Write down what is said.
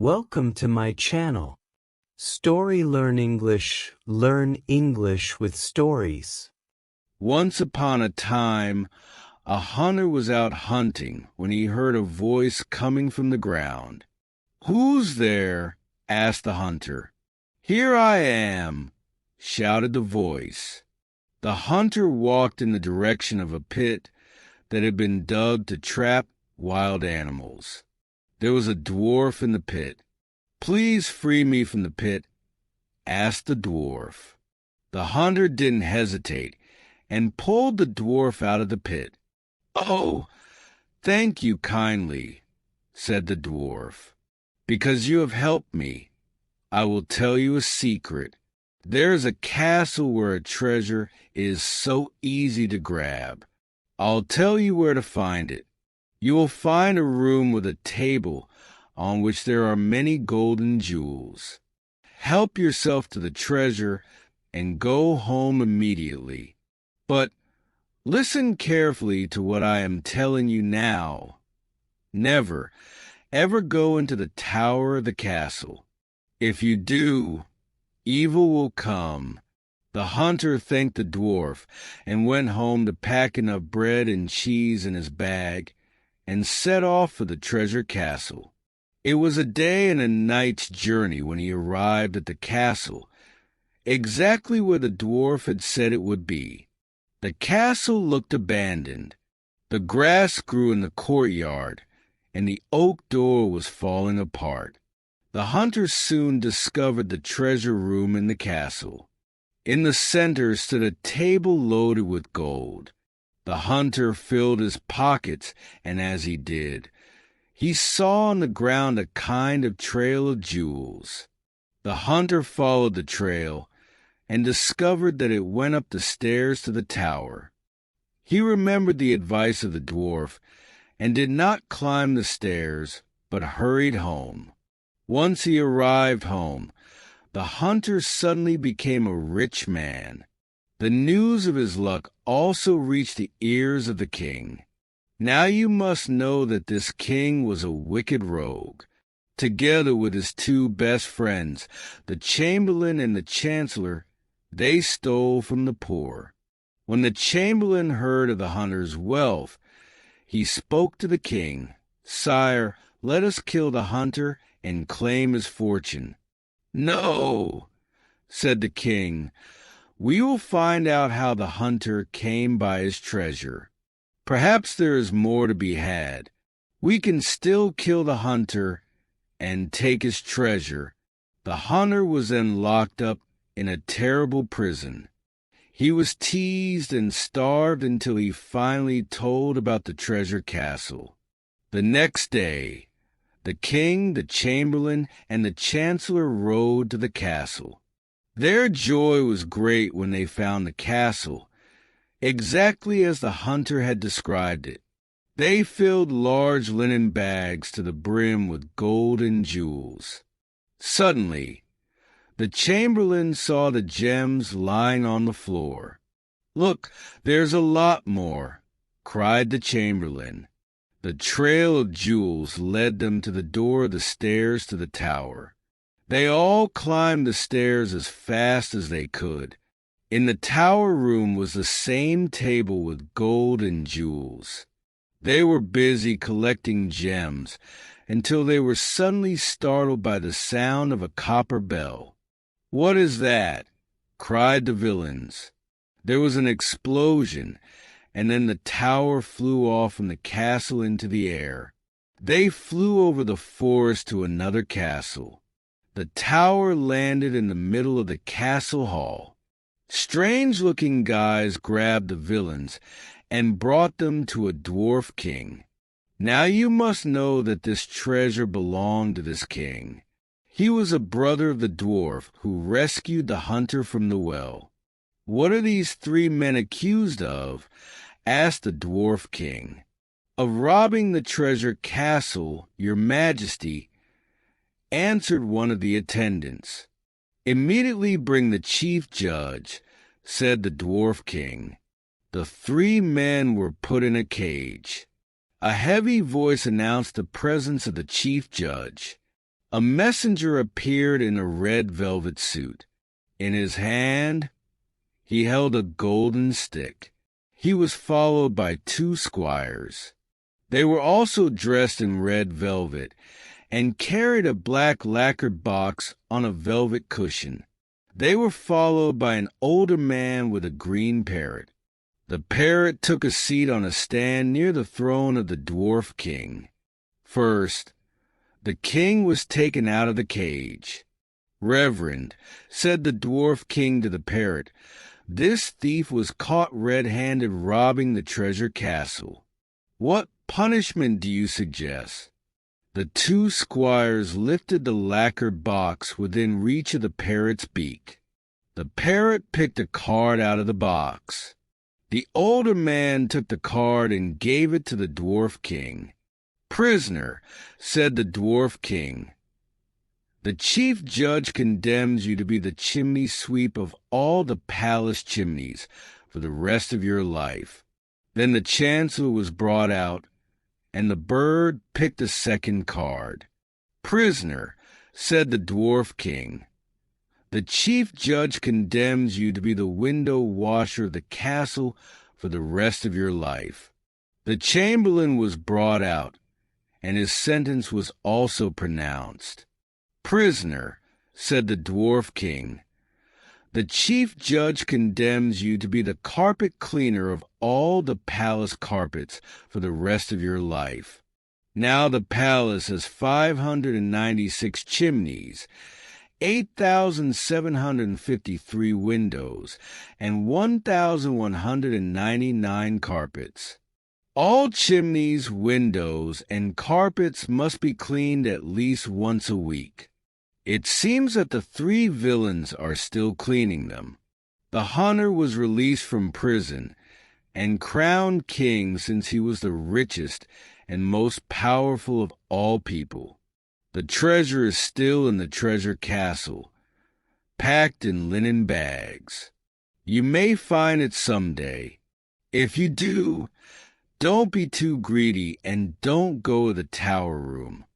Welcome to my channel. Story Learn English with stories. Once upon a time, a hunter was out hunting when he heard a voice coming from the ground. "Who's there?" asked the hunter. "Here I am," shouted the voice. The hunter walked in the direction of a pit that had been dug to trap wild animals. There was a dwarf in the pit. "Please free me from the pit," asked the dwarf. The hunter didn't hesitate and pulled the dwarf out of the pit. "Oh, thank you kindly," said the dwarf. "Because you have helped me, I will tell you a secret. There is a castle where a treasure is so easy to grab. I'll tell you where to find it. You will find a room with a table on which there are many golden jewels. Help yourself to the treasure and go home immediately. But listen carefully to what I am telling you now. Never, ever go into the tower of the castle. If you do, evil will come." The hunter thanked the dwarf and went home to pack enough bread and cheese in his bag and set off for the treasure castle. It was a day and a night's journey when he arrived at the castle, exactly where the dwarf had said it would be. The castle looked abandoned. The grass grew in the courtyard, and the oak door was falling apart. The hunter soon discovered the treasure room in the castle. In the center stood a table loaded with gold. The hunter filled his pockets, and as he did, he saw on the ground a kind of trail of jewels. The hunter followed the trail and discovered that it went up the stairs to the tower. He remembered the advice of the dwarf and did not climb the stairs, but hurried home. Once he arrived home, the hunter suddenly became a rich man. The news of his luck also reached the ears of the king. Now you must know that this king was a wicked rogue. Together with his two best friends, the chamberlain and the chancellor, they stole from the poor. When the chamberlain heard of the hunter's wealth, he spoke to the king. "Sire, let us kill the hunter and claim his fortune." "No," said the king. "We will find out how the hunter came by his treasure. Perhaps there is more to be had. We can still kill the hunter and take his treasure." The hunter was then locked up in a terrible prison. He was teased and starved until he finally told about the treasure castle. The next day, the king, the chamberlain, and the chancellor rode to the castle. Their joy was great when they found the castle exactly as the hunter had described it. They filled large linen bags to the brim with gold and jewels. Suddenly, the chamberlain saw the gems lying on the floor. "Look, there's a lot more," cried the chamberlain. The trail of jewels led them to the door of the stairs to the tower. They all climbed the stairs as fast as they could. In the tower room was the same table with gold and jewels. They were busy collecting gems until they were suddenly startled by the sound of a copper bell. "What is that?" cried the villains. There was an explosion, and then the tower flew off from the castle into the air. They flew over the forest to another castle. The tower landed in the middle of the castle hall. Strange-looking guys grabbed the villains and brought them to a dwarf king. Now you must know that this treasure belonged to this king. He was a brother of the dwarf who rescued the hunter from the well. "What are these three men accused of?" asked the dwarf king. "Of robbing the treasure castle, your majesty," answered one of the attendants. "Immediately bring the chief judge," said the dwarf king. The three men were put in a cage. A heavy voice announced the presence of the chief judge. A messenger appeared in a red velvet suit. In his hand, he held a golden stick. He was followed by 2 squires. They were also dressed in red velvet and carried a black lacquered box on a velvet cushion. They were followed by an older man with a green parrot. The parrot took a seat on a stand near the throne of the dwarf king. First, the king was taken out of the cage. "Reverend," said the dwarf king to the parrot, "this thief was caught red-handed robbing the treasure castle. What punishment do you suggest?" The 2 squires lifted the lacquered box within reach of the parrot's beak. The parrot picked a card out of the box. The older man took the card and gave it to the dwarf king. "Prisoner," said the dwarf king, "the chief judge condemns you to be the chimney sweep of all the palace chimneys for the rest of your life." Then the chancellor was brought out, and the bird picked a second card. "Prisoner," said the dwarf king, "the chief judge condemns you to be the window washer of the castle for the rest of your life." The chamberlain was brought out, and his sentence was also pronounced. "Prisoner," said the dwarf king, "the chief judge condemns you to be the carpet cleaner of all the palace carpets for the rest of your life. Now the palace has 596 chimneys, 8,753 windows, and 1,199 carpets. All chimneys, windows, and carpets must be cleaned at least once a week. It seems that the 3 villains are still cleaning them. The hunter was released from prison and crowned king since he was the richest and most powerful of all people. The treasure is still in the treasure castle, packed in linen bags. You may find it someday. If you do, don't be too greedy and don't go to the tower room.